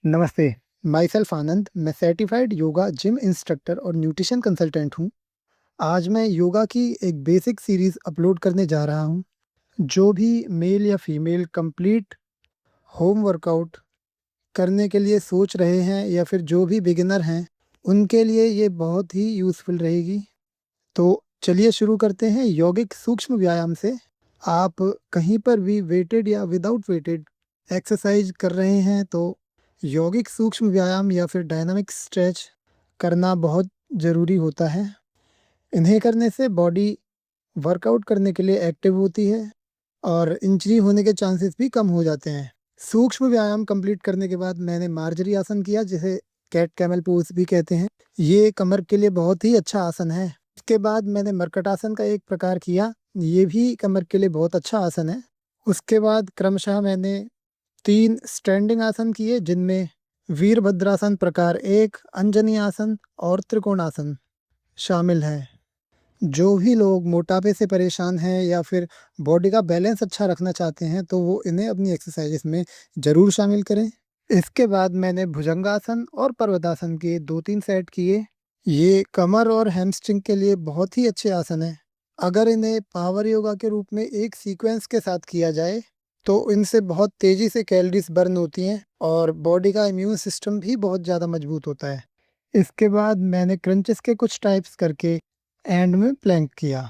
नमस्ते, my self आनंद। मैं certified yoga gym instructor और न्यूट्रिशन कंसल्टेंट हूँ। आज मैं योगा की एक बेसिक सीरीज़ अपलोड करने जा रहा हूँ। जो भी मेल या फीमेल कंप्लीट होम वर्कआउट करने के लिए सोच रहे हैं या फिर जो भी बिगिनर हैं, उनके लिए ये बहुत ही यूज़फुल रहेगी। तो चलिए शुरू करते हैं यौगिक सूक्ष्म व्यायाम से। आप कहीं पर भी वेटेड या विदाउट वेटेड एक्सरसाइज कर रहे हैं तो यौगिक सूक्ष्म व्यायाम या फिर डायनामिक स्ट्रेच करना बहुत ज़रूरी होता है। इन्हें करने से बॉडी वर्कआउट करने के लिए एक्टिव होती है और इंजरी होने के चांसेस भी कम हो जाते हैं। सूक्ष्म व्यायाम कंप्लीट करने के बाद मैंने मार्जरी आसन किया, जिसे कैट कैमल पोज भी कहते हैं। ये कमर के लिए बहुत ही अच्छा आसन है। उसके बाद मैंने मरकट आसन का एक प्रकार किया, ये भी कमर के लिए बहुत अच्छा आसन है। उसके बाद क्रमशः मैंने 3 स्टैंडिंग आसन किए, जिनमें वीरभद्रासन प्रकार 1, अंजनी आसन और त्रिकोणासन शामिल है। जो भी लोग मोटापे से परेशान हैं या फिर बॉडी का बैलेंस अच्छा रखना चाहते हैं, तो वो इन्हें अपनी एक्सरसाइज़ में ज़रूर शामिल करें। इसके बाद मैंने भुजंगासन और पर्वतासन के 2-3 सेट किए। ये कमर और हैमस्ट्रिंग के लिए बहुत ही अच्छे आसन हैं। अगर इन्हें पावर योगा के रूप में एक सीक्वेंस के साथ किया जाए, तो इनसे बहुत तेज़ी से कैलोरीज़ बर्न होती हैं और बॉडी का इम्यून सिस्टम भी बहुत ज़्यादा मजबूत होता है। इसके बाद मैंने क्रंचेस के कुछ टाइप्स करके एंड में प्लैंक किया।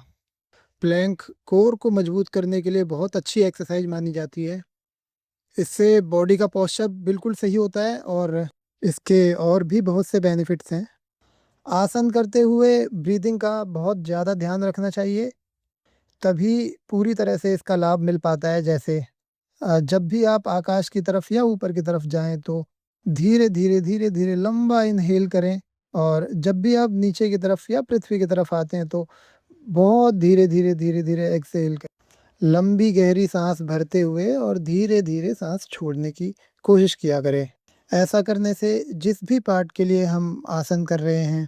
प्लैंक कोर को मजबूत करने के लिए बहुत अच्छी एक्सरसाइज मानी जाती है। इससे बॉडी का पोस्चर बिल्कुल सही होता है और इसके और भी बहुत से बेनिफिट्स हैं। आसन करते हुए ब्रीदिंग का बहुत ज़्यादा ध्यान रखना चाहिए, तभी पूरी तरह से इसका लाभ मिल पाता है। जैसे जब भी आप आकाश की तरफ या ऊपर की तरफ जाएँ, तो धीरे-धीरे, धीरे-धीरे लंबा इन्हेल करें, और जब भी आप नीचे की तरफ या पृथ्वी की तरफ आते हैं, तो बहुत धीरे-धीरे, धीरे-धीरे एक्सहेल करें। लंबी गहरी साँस भरते हुए और धीरे-धीरे साँस छोड़ने की कोशिश किया करें। ऐसा करने से जिस भी पार्ट के लिए हम आसन कर रहे हैं,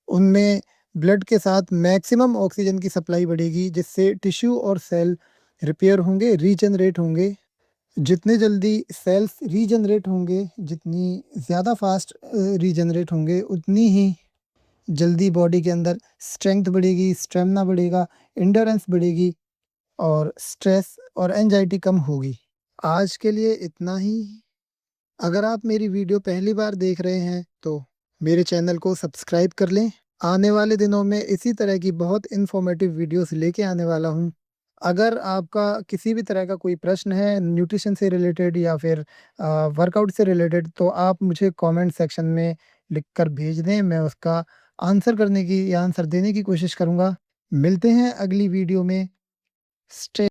उनमें ब्लड के साथ मैक्सिमम ऑक्सीजन की सप्लाई बढ़ेगी, जिससे टिश्यू और सेल रिपेयर होंगे, रीजनरेट होंगे। जितने जल्दी सेल्स रीजनरेट होंगे, जितनी ज़्यादा फास्ट रीजनरेट होंगे, उतनी ही जल्दी बॉडी के अंदर स्ट्रेंथ बढ़ेगी, स्टेमिना बढ़ेगा, एंड्योरेंस बढ़ेगी और स्ट्रेस और एंजाइटी कम होगी। आज के लिए इतना ही। अगर आप मेरी वीडियो पहली बार देख रहे हैं, तो मेरे चैनल को सब्सक्राइब कर लें। आने वाले दिनों में इसी तरह की बहुत इन्फॉर्मेटिव वीडियोस लेके आने वाला हूँ। अगर आपका किसी भी तरह का कोई प्रश्न है न्यूट्रिशन से रिलेटेड या फिर वर्कआउट से रिलेटेड, तो आप मुझे कमेंट सेक्शन में लिखकर भेज दें। मैं उसका आंसर करने की या आंसर देने की कोशिश करूँगा। मिलते हैं अगली वीडियो में। स्टे